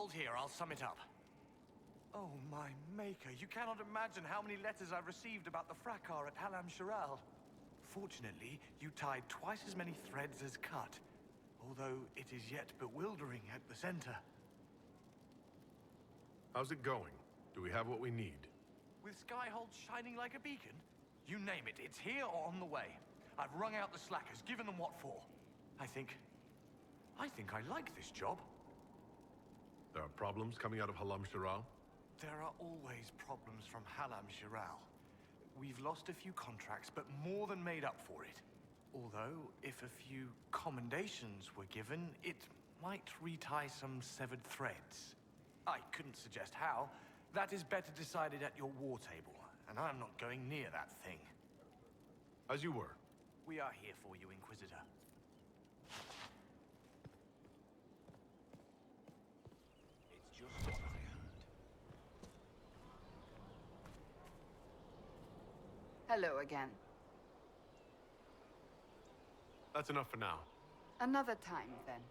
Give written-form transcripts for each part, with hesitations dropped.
Hold here, I'll sum it up. Oh, my maker, you cannot imagine how many letters I've received about the fracas at Halam Shiral. Fortunately, you tied twice as many threads as cut, although it is yet bewildering at the center. How's it going? Do we have what we need? With Skyhold shining like a beacon? You name it, it's here or on the way. I've wrung out the slackers, given them what for. I think I like this job. There are problems coming out of Halam Shiral? There are always problems from Halam Shiral. We've lost a few contracts, but more than made up for it. Although, if a few commendations were given, it might retie some severed threads. I couldn't suggest how. That is better decided at your war table, and I'm not going near that thing. As you were. We are here for you, Inquisitor. It's just what I heard. Hello again. That's enough for now. Another time, then.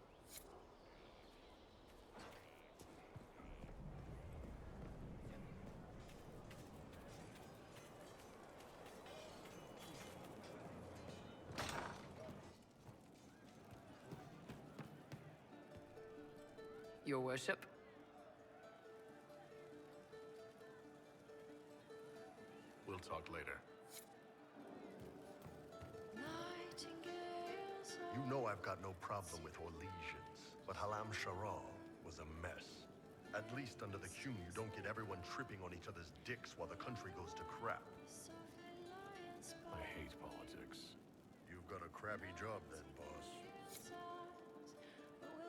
Your worship. We'll talk later. You know I've got no problem with Orlesians, but Halam Shiral was a mess. At least under the Q, you don't get everyone tripping on each other's dicks while the country goes to crap. I hate politics. You've got a crappy job then, boss.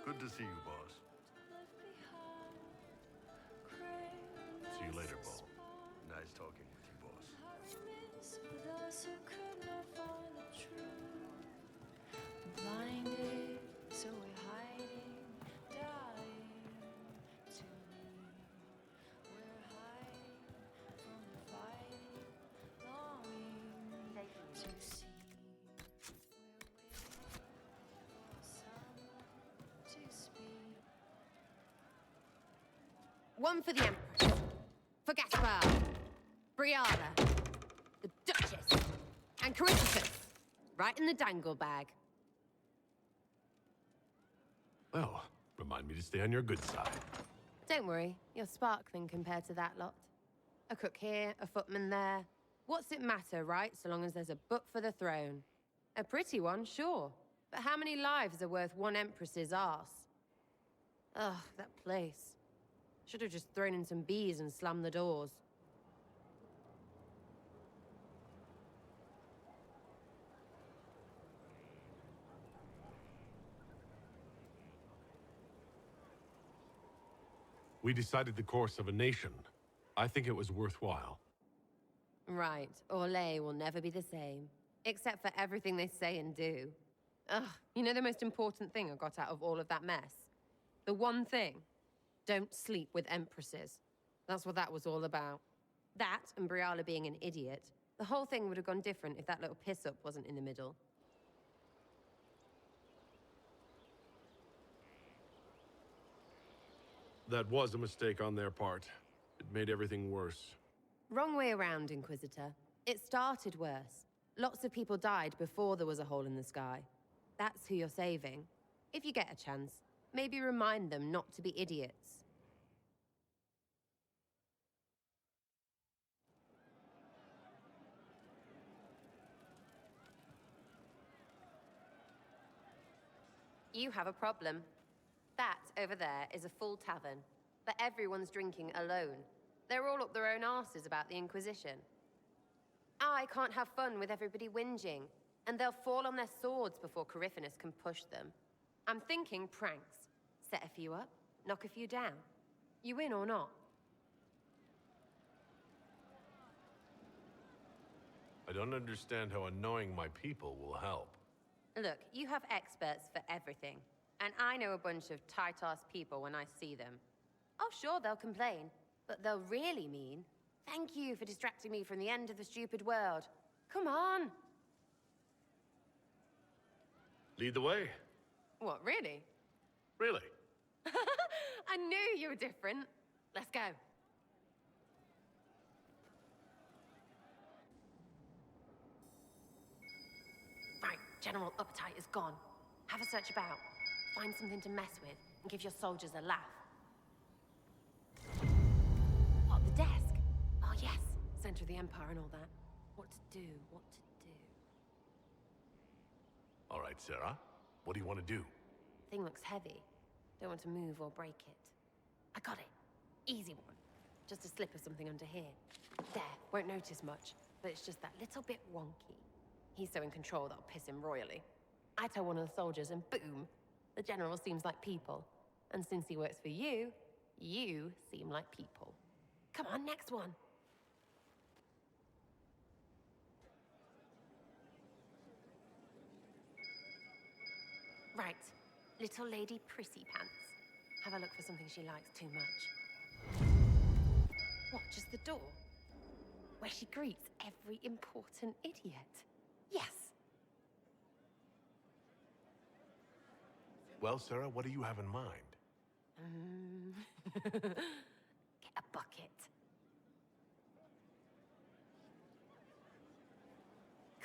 Good to see you, boss. See you later, Bull. Nice talking with you, boss. Blinded, so we're hiding, dying to leave. We're hiding from the fighting, longing to see. We're waiting for someone to speak. One for the Empress, for Gaspar, Brianna, the Duchess, and Corypheus, right in the dangle bag. Well, remind me to stay on your good side. Don't worry, you're sparkling compared to that lot. A cook here, a footman there. What's it matter, right, so long as there's a book for the throne? A pretty one, sure. But how many lives are worth one Empress's arse? Ugh, that place. Should have just thrown in some bees and slammed the doors. We decided the course of a nation. I think it was worthwhile. Right, Orlais will never be the same. Except for everything they say and do. Ugh, you know the most important thing I got out of all of that mess? The one thing. Don't sleep with Empresses. That's what that was all about. That, and Briala being an idiot. The whole thing would have gone different if that little piss-up wasn't in the middle. That was a mistake on their part. It made everything worse. Wrong way around, Inquisitor. It started worse. Lots of people died before there was a hole in the sky. That's who you're saving. If you get a chance, maybe remind them not to be idiots. You have a problem. That, over there, is a full tavern. But everyone's drinking alone. They're all up their own arses about the Inquisition. I can't have fun with everybody whinging, and they'll fall on their swords before Corypheus can push them. I'm thinking pranks. Set a few up, knock a few down. You in or not? I don't understand how annoying my people will help. Look, you have experts for everything. And I know a bunch of tight-ass people when I see them. Oh, sure, they'll complain. But they'll really mean, thank you for distracting me from the end of the stupid world. Come on. Lead the way. What, really? Really? I knew you were different. Let's go. Right, general uptight is gone. Have a search about. Find something to mess with and give your soldiers a laugh. What, the desk? Oh yes, center of the Empire and all that. What to do, what to do. All right, Sarah. What do you want to do? Thing looks heavy. Don't want to move or break it. I got it. Easy one. Just a slip of something under here. There, won't notice much, but it's just that little bit wonky. He's so in control that'll piss him royally. I tell one of the soldiers and boom, the general seems like people. And since he works for you, you seem like people. Come on, next one. Right, little lady prissy pants. Have a look for something she likes too much. What, just the door? Where she greets every important idiot. Yes. Well, Sarah, what do you have in mind? Get a bucket.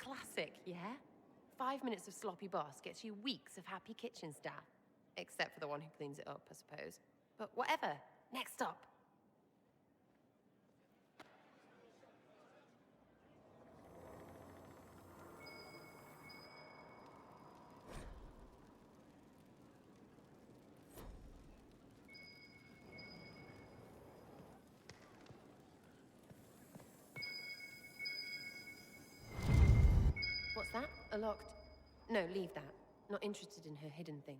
Classic, yeah? 5 minutes of sloppy boss gets you weeks of happy kitchen staff. Except for the one who cleans it up, I suppose. But whatever. Next up. What's that? A locked... No, leave that. Not interested in her hidden things.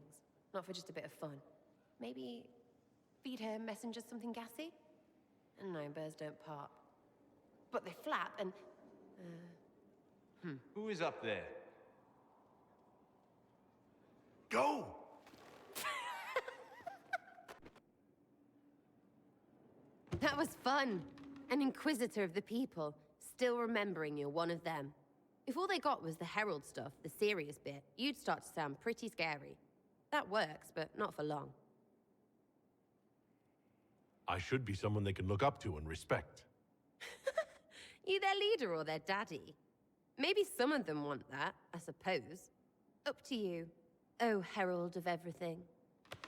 Not for just a bit of fun. Maybe feed her messengers something gassy? No, birds don't pop. But they flap and... Who is up there? Go! That was fun. An inquisitor of the people, still remembering you're one of them. If all they got was the herald stuff, the serious bit, you'd start to sound pretty scary. That works, but not for long. I should be someone they can look up to and respect. You their leader or their daddy? Maybe some of them want that, I suppose. Up to you. Oh, herald of everything.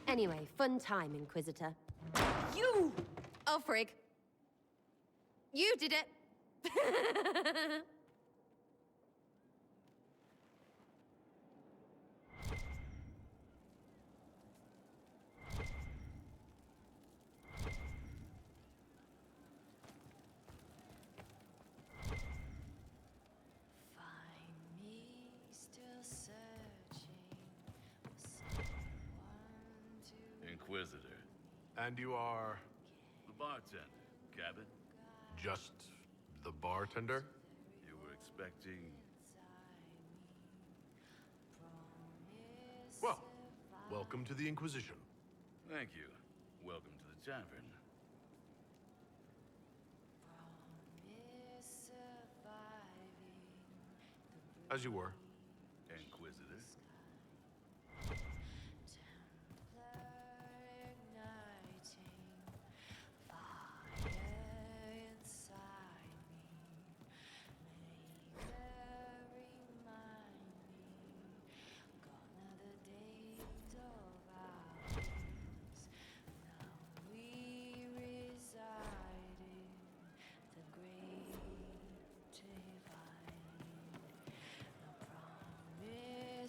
Anyway, fun time, Inquisitor. You! Oh, frig. You did it! Find me still searching for someone to Inquisitor. And you are The bartender. Cabot, just the bartender? you were expecting... Well, welcome to the Inquisition. Thank you. Welcome to the tavern. As you were. Inquisitor.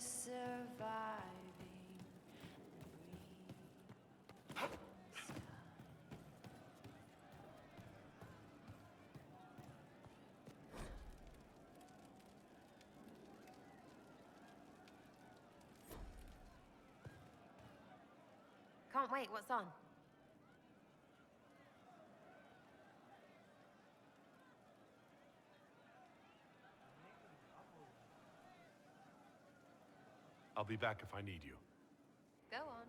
surviving the breeze. Can't wait, what's on? I'll be back if I need you. Go on.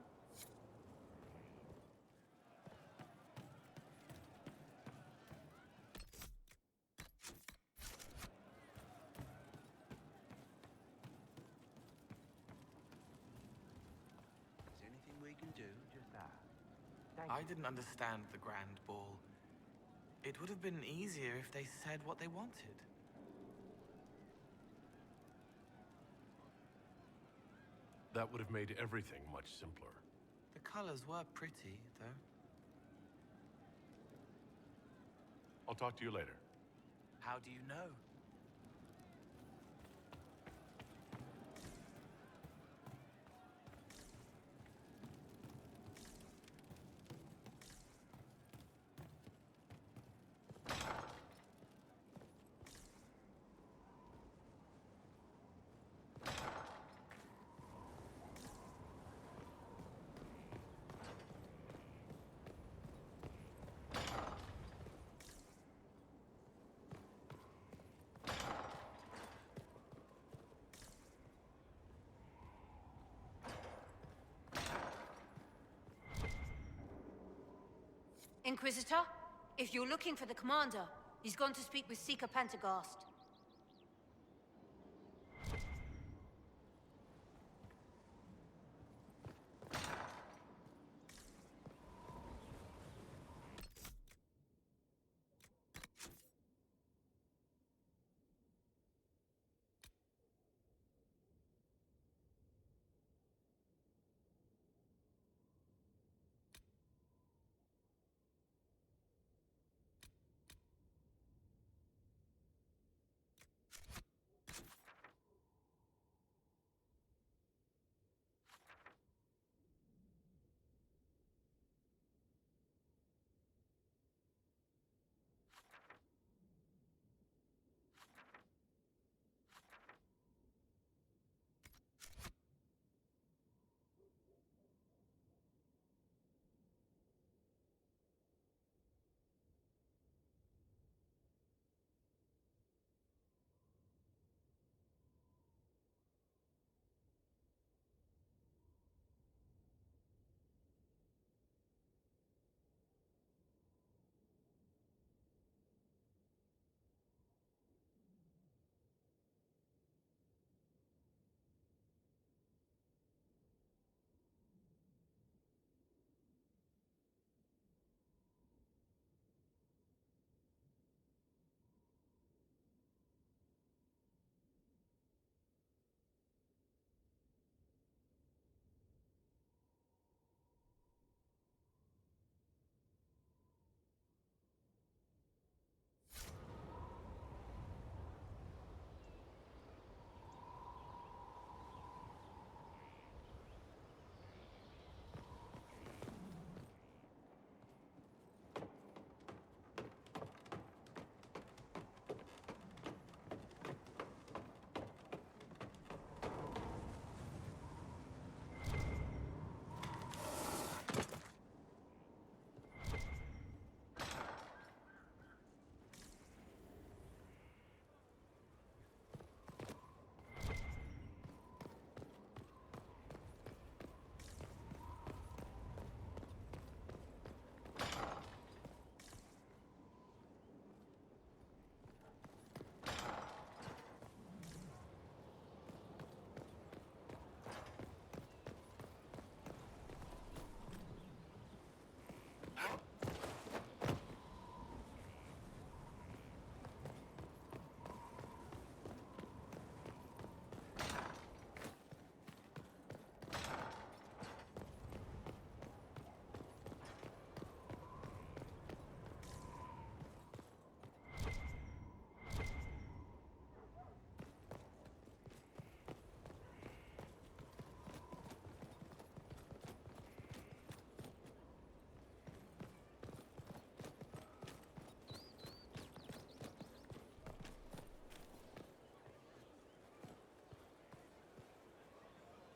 Is anything we can do? Just that. I didn't understand the Grand Ball. It would have been easier if they said what they wanted. That would have made everything much simpler. The colors were pretty, though. I'll talk to you later. How do you know? Inquisitor, if you're looking for the commander, he's gone to speak with Seeker Pentagast.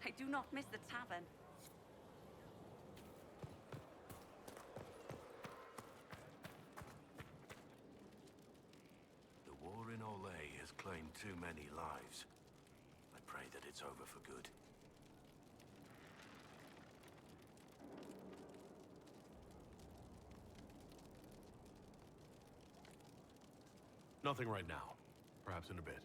I do not miss the tavern. The war in Olay has claimed too many lives. I pray that it's over for good. Nothing right now. Perhaps in a bit.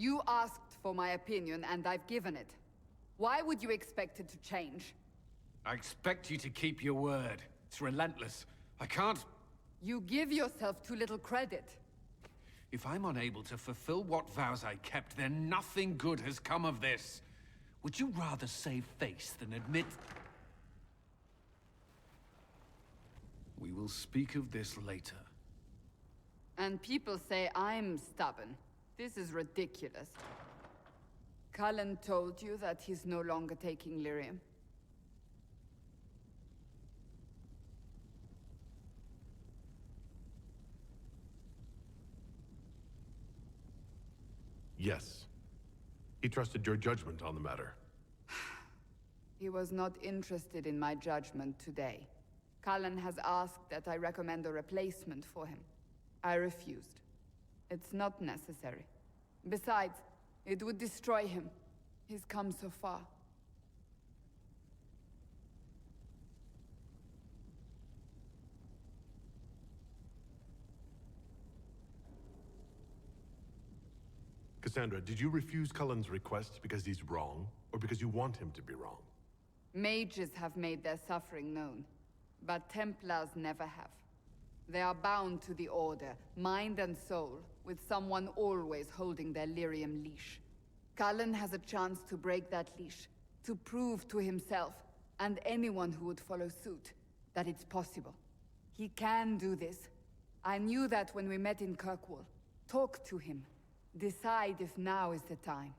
You asked for my opinion, and I've given it. Why would you expect it to change? I expect you to keep your word. It's relentless. I can't... You give yourself too little credit. If I'm unable to fulfill what vows I kept, then nothing good has come of this. Would you rather save face than admit... We will speak of this later. And people say I'm stubborn. This is ridiculous. Cullen told you that he's no longer taking lyrium. Yes. He trusted your judgment on the matter. He was not interested in my judgment today. Cullen has asked that I recommend a replacement for him. I refused. It's not necessary. Besides, it would destroy him. He's come so far. Cassandra, did you refuse Cullen's request because he's wrong, or because you want him to be wrong? Mages have made their suffering known, but Templars never have. They are bound to the Order, mind and soul, with someone always holding their lyrium leash. Cullen has a chance to break that leash, to prove to himself, and anyone who would follow suit, that it's possible. He can do this. I knew that when we met in Kirkwall. Talk to him. Decide if now is the time.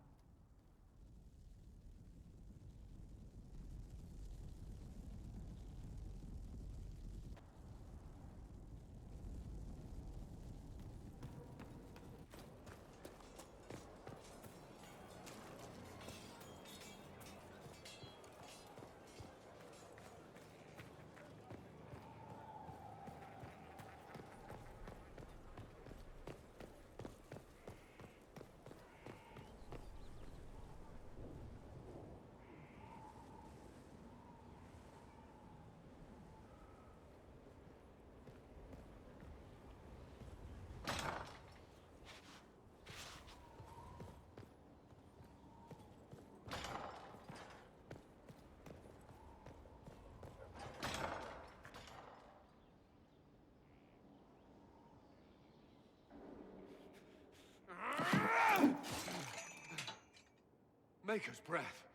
Maker's breath.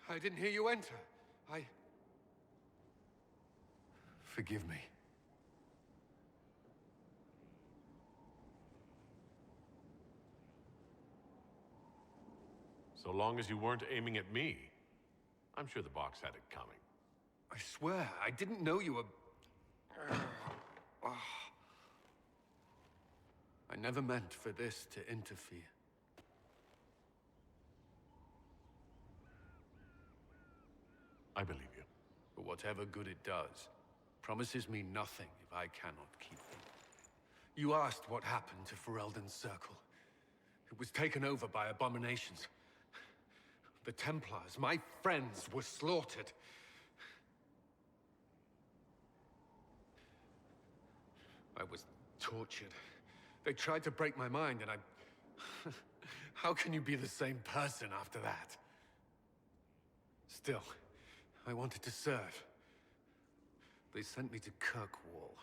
I didn't hear you enter. Forgive me. So long as you weren't aiming at me, I'm sure the box had it coming. I swear, I didn't know you were... I never meant for this to interfere. I believe you. But whatever good it does, promises me nothing if I cannot keep it. You asked what happened to Ferelden's Circle. It was taken over by abominations. The Templars, my friends, were slaughtered. I was tortured. They tried to break my mind, and I... How can you be the same person after that? Still, I wanted to serve. They sent me to Kirkwall.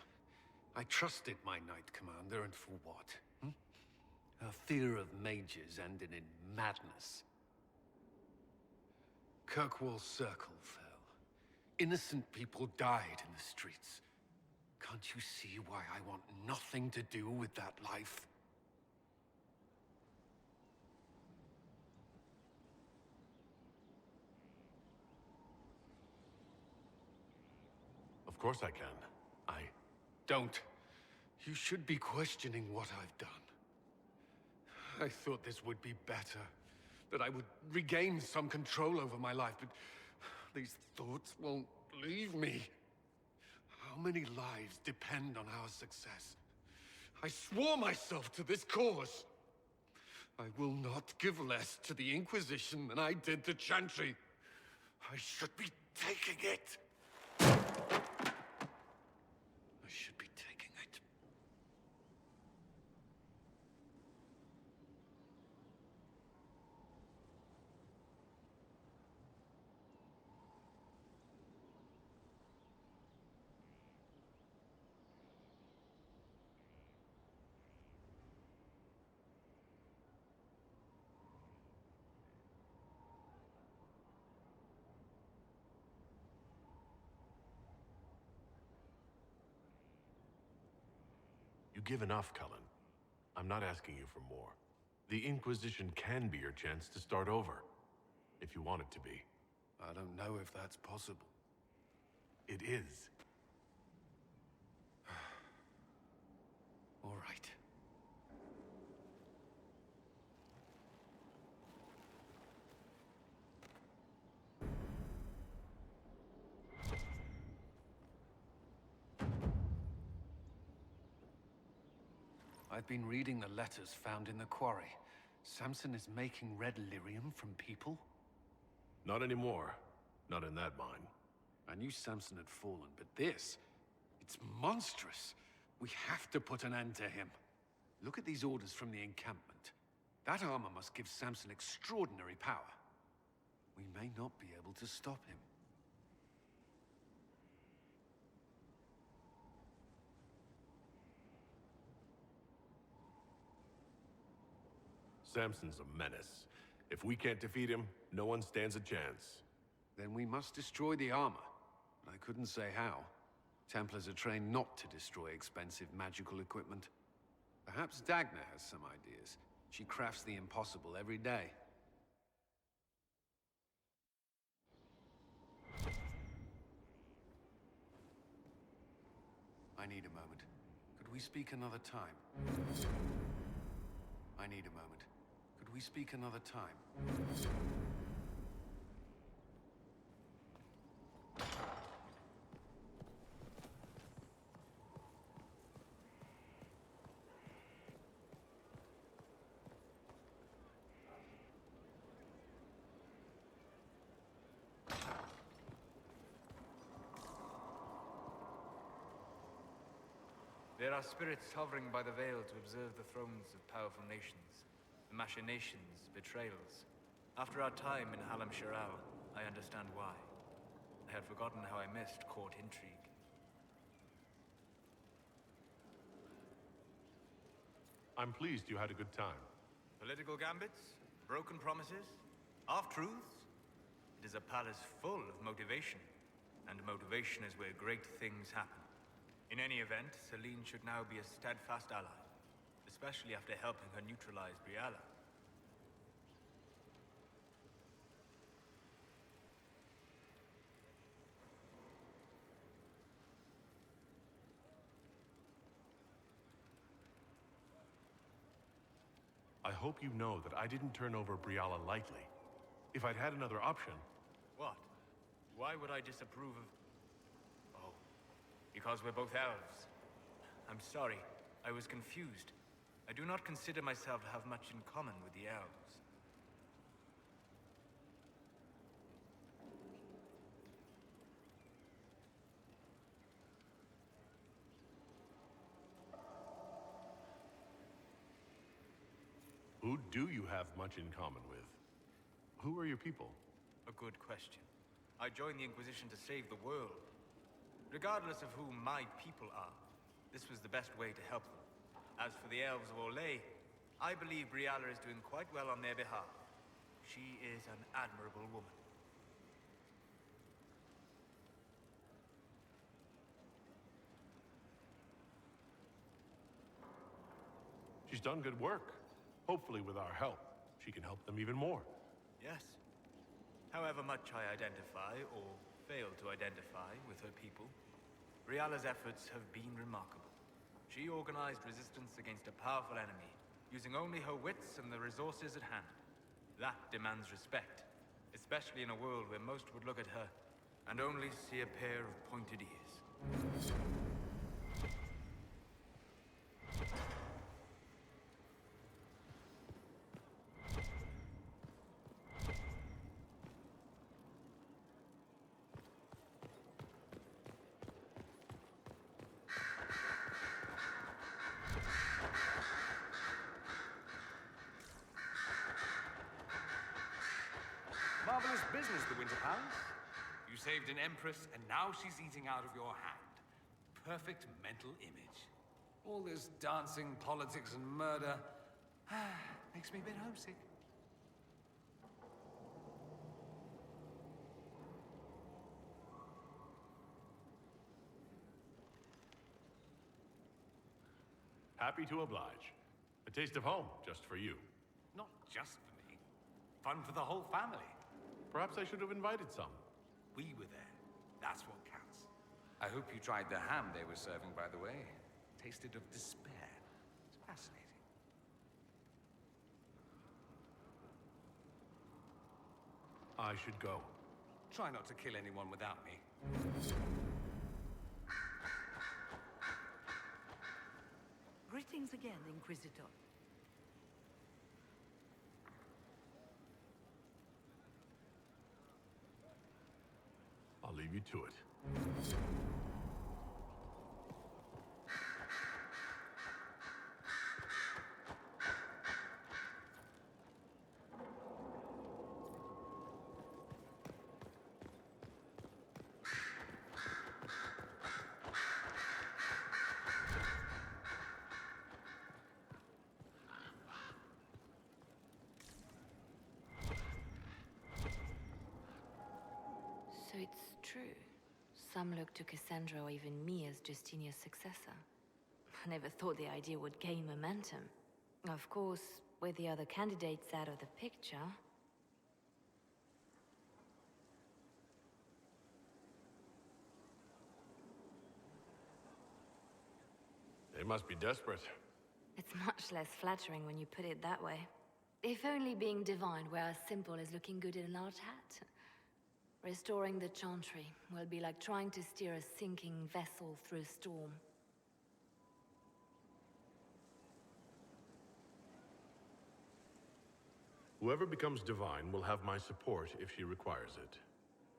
I trusted my Knight Commander, and for what? Her fear of mages ended in madness. Kirkwall's Circle fell. Innocent people died in the streets. Can't you see why I want nothing to do with that life? Of course I can. Don't. You should be questioning what I've done. I thought this would be better. That I would regain some control over my life, but these thoughts won't leave me. How many lives depend on our success? I swore myself to this cause. I will not give less to the Inquisition than I did to Chantry. I should be taking it. I should be taking it. give enough, Cullen. I'm not asking you for more. The Inquisition can be your chance to start over, if you want it to be. I don't know if that's possible. It is. All right. I've been reading the letters found in the quarry. Samson is making red lyrium from people? Not anymore. Not in that mine. I knew Samson had fallen, but this... it's monstrous. We have to put an end to him. Look at these orders from the encampment. That armor must give Samson extraordinary power. We may not be able to stop him. Samson's a menace. If we can't defeat him, no one stands a chance. Then we must destroy the armor. But I couldn't say how. Templars are trained not to destroy expensive magical equipment. Perhaps Dagna has some ideas. She crafts the impossible every day. I need a moment. Could we speak another time? I need a moment. Could we speak another time? There are spirits hovering by the veil to observe the thrones of powerful nations, the machinations, betrayals. After our time in Halam Shiral, I understand why. I had forgotten how I missed court intrigue. I'm pleased you had a good time. Political gambits, broken promises, half-truths. It is a palace full of motivation, and motivation is where great things happen. In any event, Celine should now be a steadfast ally, especially after helping her neutralize Briala. I hope you know that I didn't turn over Briala lightly. If I'd had another option... What? Why would I disapprove of... Because we're both elves. I'm sorry, I was confused. I do not consider myself to have much in common with the elves. Who do you have much in common with? Who are your people? A good question. I joined the Inquisition to save the world. Regardless of who my people are, this was the best way to help them. As for the elves of Orlais, I believe Briala is doing quite well on their behalf. She is an admirable woman. She's done good work. Hopefully with our help, she can help them even more. Yes. However much I identify, or fail to identify, with her people, Briala's efforts have been remarkable. She organized resistance against a powerful enemy, using only her wits and the resources at hand. That demands respect, especially in a world where most would look at her and only see a pair of pointed ears. Marvelous business, the Winter Palace. You saved an empress, and now she's eating out of your hand. Perfect mental image. All this dancing, politics, and murder makes me a bit homesick. Happy to oblige. A taste of home, just for you. Not just for me. Fun for the whole family. Perhaps I should have invited some. We were there. That's what counts. I hope you tried the ham they were serving, by the way. Tasted of despair. It's fascinating. I should go. Try not to kill anyone without me. Greetings again, Inquisitor. I'll leave you to it. So it's true. Some look to Cassandra or even me as Justinia's successor. I never thought the idea would gain momentum. Of course, with the other candidates out of the picture... They must be desperate. It's much less flattering when you put it that way. If only being divine were as simple as looking good in a large hat. Restoring the Chantry will be like trying to steer a sinking vessel through a storm. Whoever becomes divine will have my support if she requires it.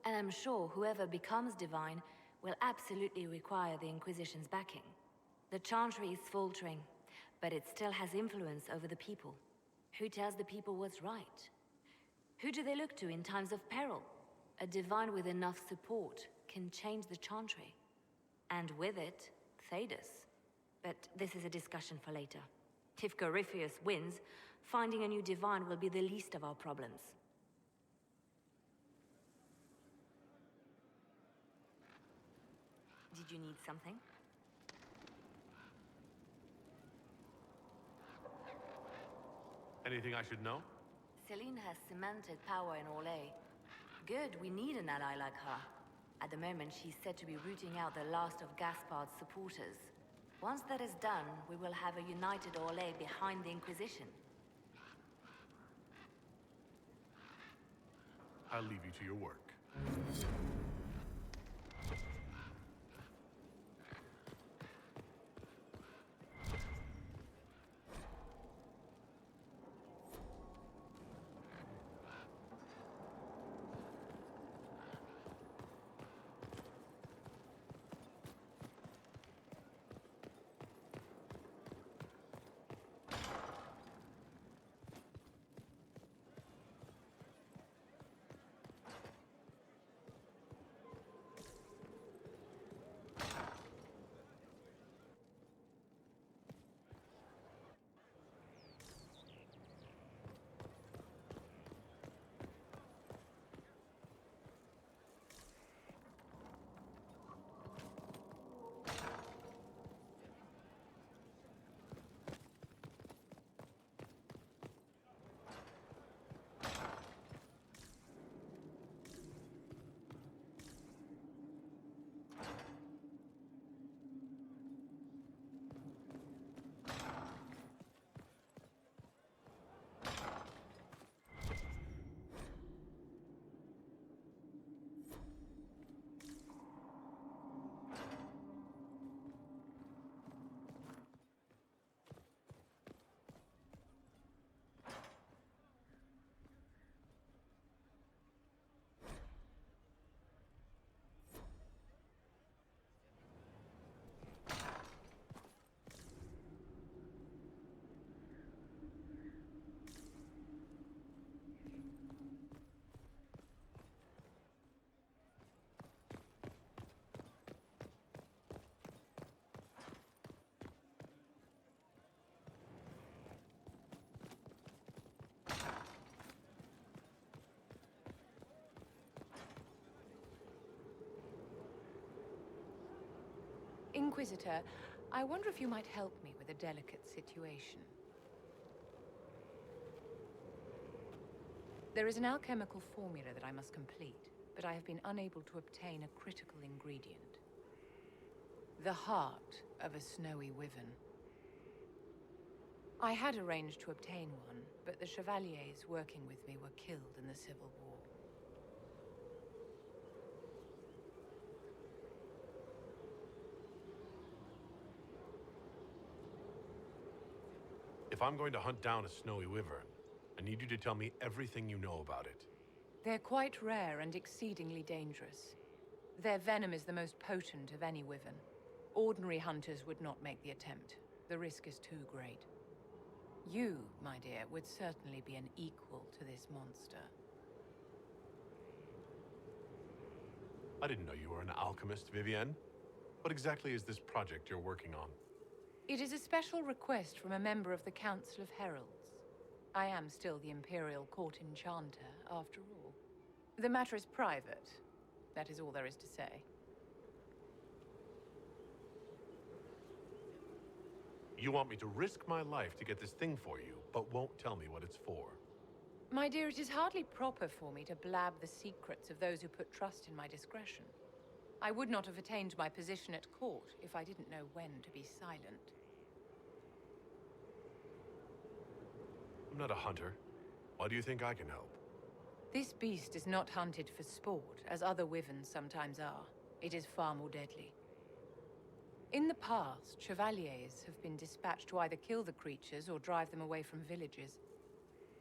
And I'm sure whoever becomes divine will absolutely require the Inquisition's backing. The Chantry is faltering, but it still has influence over the people. Who tells the people what's right? Who do they look to in times of peril? A divine with enough support can change the Chantry. And with it, Thedas. But this is a discussion for later. If Corypheus wins, finding a new divine will be the least of our problems. Did you need something? Anything I should know? Celine has cemented power in Orlais. Good, we need an ally like her. At the moment, she's said to be rooting out the last of Gaspard's supporters. Once that is done, we will have a united Orlais behind the Inquisition. I'll leave you to your work. Inquisitor, I wonder if you might help me with a delicate situation. There is an alchemical formula that I must complete, but I have been unable to obtain a critical ingredient. The heart of a snowy wyvern. I had arranged to obtain one, but the chevaliers working with me were killed in the Civil War. If I'm going to hunt down a snowy wyvern, I need you to tell me everything you know about it. They're quite rare and exceedingly dangerous. Their venom is the most potent of any wyvern. Ordinary hunters would not make the attempt. The risk is too great. You, my dear, would certainly be an equal to this monster. I didn't know you were an alchemist, Vivienne. What exactly is this project you're working on? It is a special request from a member of the Council of Heralds. I am still the Imperial Court Enchanter, after all. The matter is private. That is all there is to say. You want me to risk my life to get this thing for you, but won't tell me what it's for. My dear, it is hardly proper for me to blab the secrets of those who put trust in my discretion. I would not have attained my position at court if I didn't know when to be silent. I'm not a hunter. Why do you think I can help? This beast is not hunted for sport, as other wyverns sometimes are. It is far more deadly. In the past, chevaliers have been dispatched to either kill the creatures or drive them away from villages.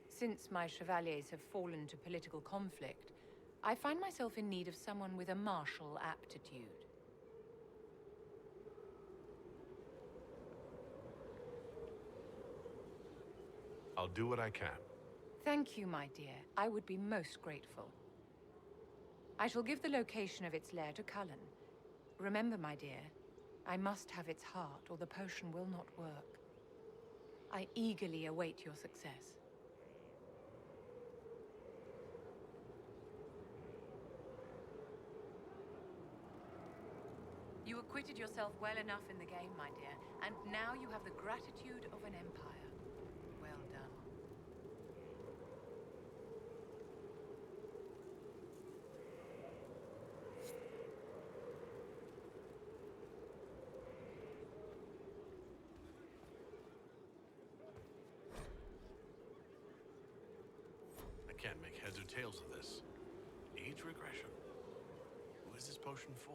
Since my chevaliers have fallen to political conflict, I find myself in need of someone with a martial aptitude. I'll do what I can. Thank you, my dear. I would be most grateful. I shall give the location of its lair to Cullen. Remember, my dear, I must have its heart, or the potion will not work. I eagerly await your success. You acquitted yourself well enough in the game, my dear, and now you have the gratitude of an empire. Well done. I can't make heads or tails of this. Age regression. Who is this potion for?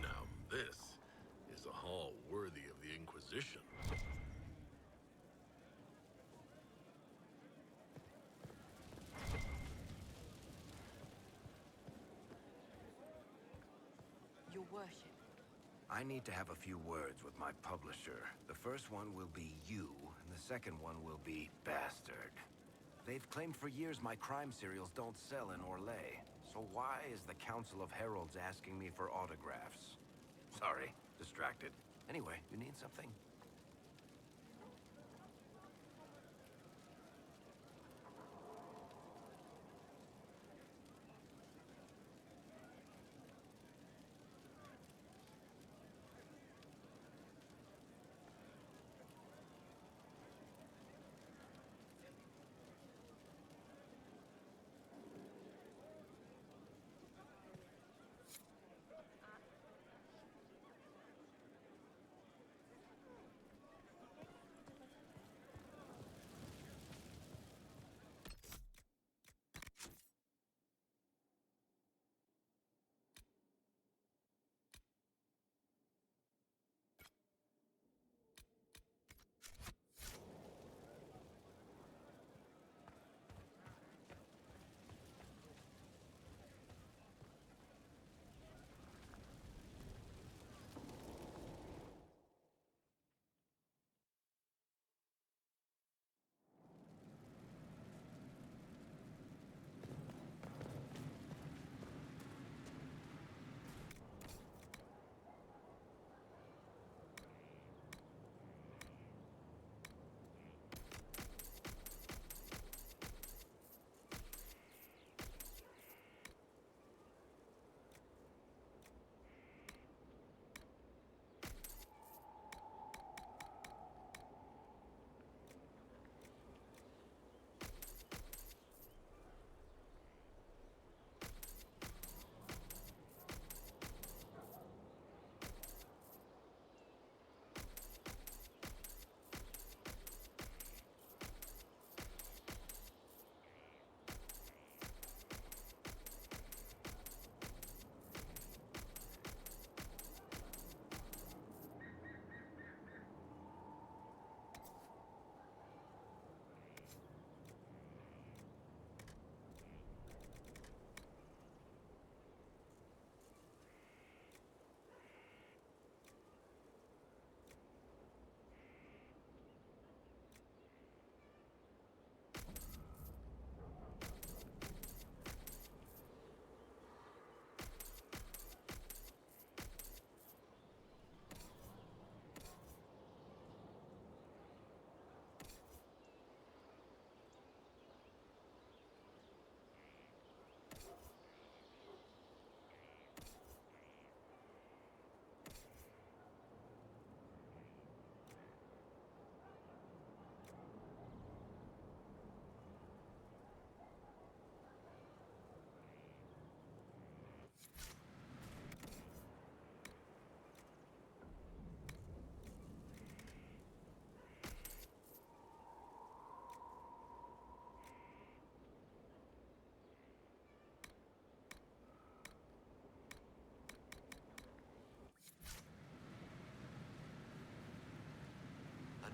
Now this is a hall worthy of the Inquisition. Your worship. I need to have a few words with my publisher. The first one will be you, and the second one will be Bastard. They've claimed for years my crime serials don't sell in Orlais. So why is the Council of Heralds asking me for autographs? Sorry, distracted. Anyway, you need something?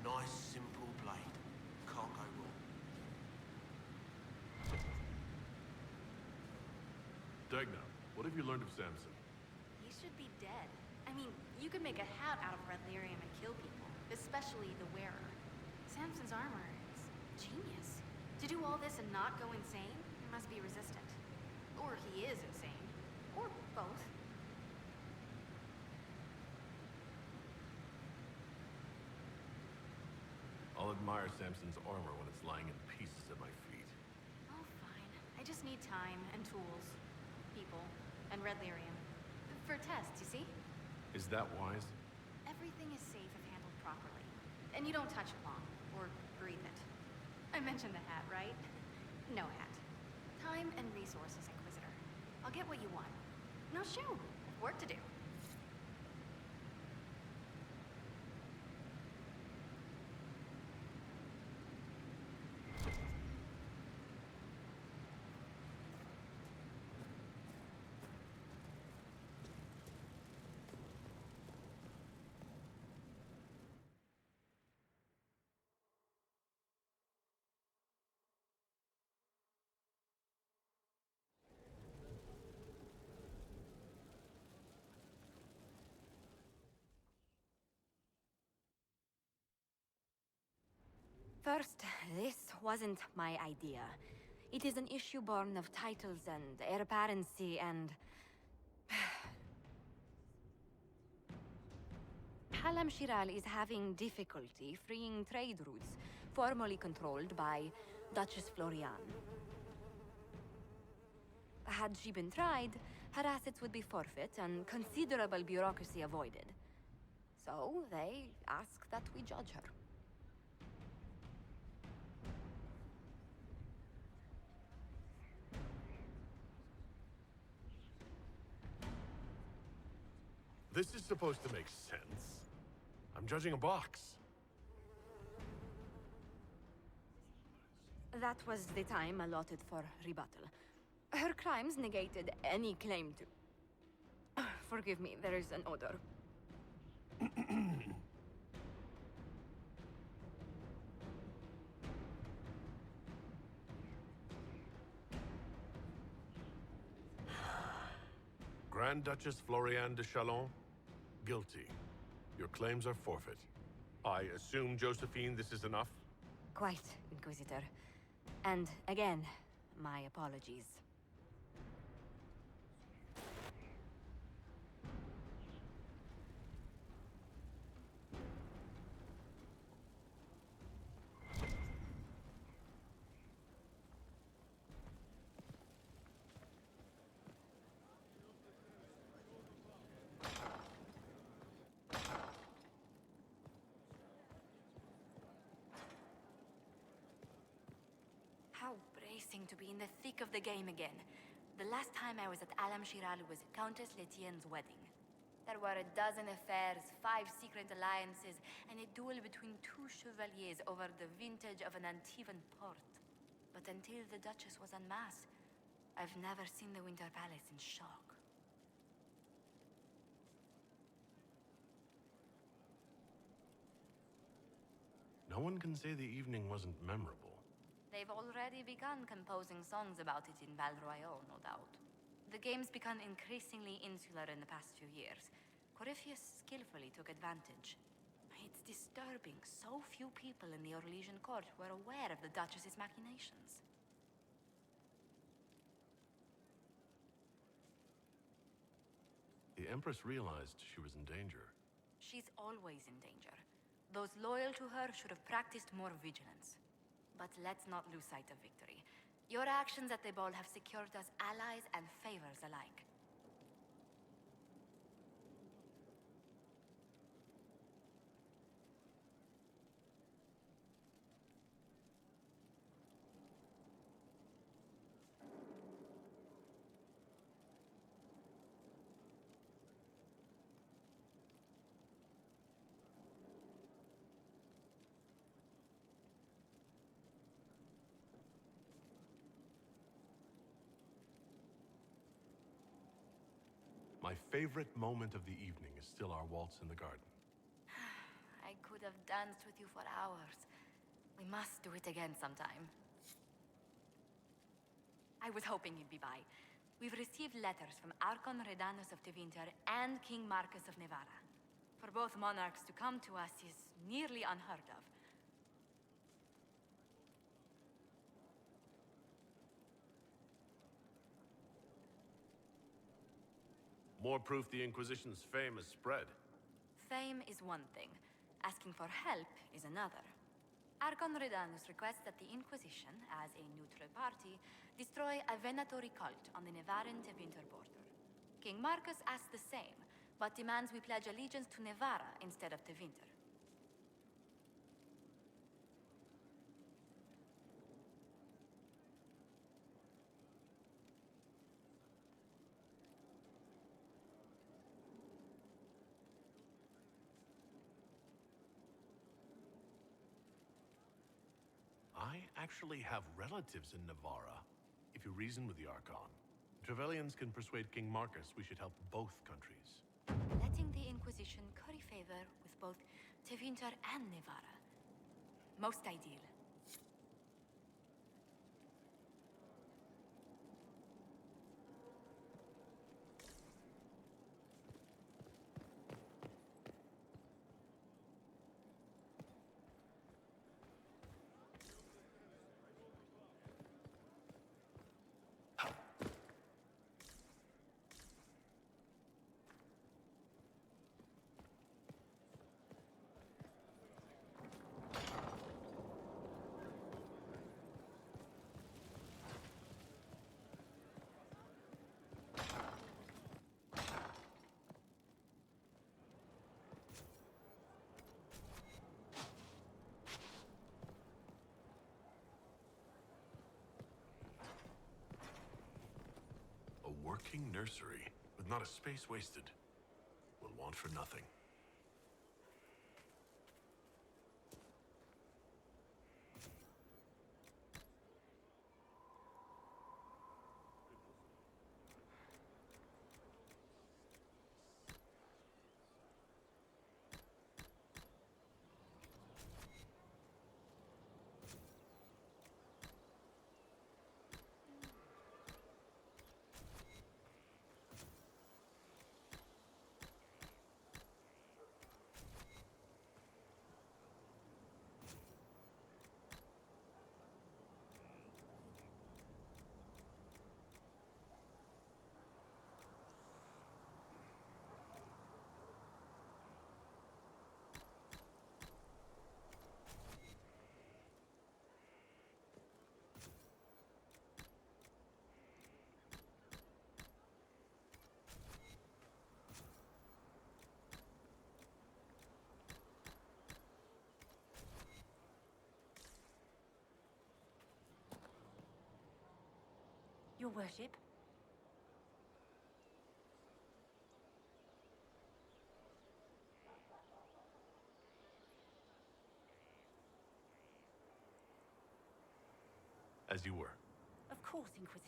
Nice, simple blade. Can't go wrong. Dagna, what have you learned of Samson? He should be dead. I mean, you could make a hat out of red lyrium and kill people, especially the wearer. Samson's armor is genius. To do all this and not go insane, he must be resistant. Or he is insane. Or both. I'll admire Samson's armor when it's lying in pieces at my feet. Oh, fine. I just need time and tools, people, and red lyrium. For tests, you see? Is that wise? Everything is safe if handled properly. And you don't touch it long, or breathe it. I mentioned the hat, right? No hat. Time and resources, Inquisitor. I'll get what you want. Now shoot, work to do. First, this wasn't my idea. It is an issue born of titles and heir apparency and... Halam Shiral is having difficulty freeing trade routes formerly controlled by Duchess Florian. Had she been tried, her assets would be forfeit and considerable bureaucracy avoided. So, they ask that we judge her. This is supposed to make sense. I'm judging a box. That was the time allotted for rebuttal. Her crimes negated any claim to... Forgive me, there is an odor. Grand Duchess Florian de Chalon, guilty. Your claims are forfeit. I assume, Josephine, this is enough? Quite, Inquisitor. And again, my apologies. How bracing to be in the thick of the game again. The last time I was at Alam Shiral was at Countess Letienne's wedding. There were a dozen affairs, 5 secret alliances, and a duel between 2 chevaliers over the vintage of an Antivan port. But until the Duchess was unmasked, I've never seen the Winter Palace in shock. No one can say the evening wasn't memorable. They've already begun composing songs about it in Val Royale, no doubt. The game's become increasingly insular in the past few years. Corypheus skillfully took advantage. It's disturbing so few people in the Orlesian court were aware of the Duchess's machinations. The Empress realized she was in danger. She's always in danger. Those loyal to her should have practiced more vigilance. But let's not lose sight of victory. Your actions at the ball have secured us allies and favors alike. My favorite moment of the evening is still our waltz in the garden. I could have danced with you for hours. We must do it again sometime. I was hoping you'd be by. We've received letters from Archon Redanus of Tevinter and King Marcus of Nevada. For both monarchs to come to us is nearly unheard of. More proof the Inquisition's fame has spread. Fame is one thing. Asking for help is another. Archon Redanus requests that the Inquisition, as a neutral party, destroy a venatory cult on the Nevaran-Tevinter border. King Marcus asks the same, but demands we pledge allegiance to Nevara instead of Tevinter. I actually have relatives in Navarra. If you reason with the Archon, Trevelyan's can persuade King Marcus we should help both countries. Letting the Inquisition curry favor with both Tevinter and Nevara. Most ideal. A working nursery, with not a space wasted. Will want for nothing. Your worship? As you were. Of course, Inquisitor.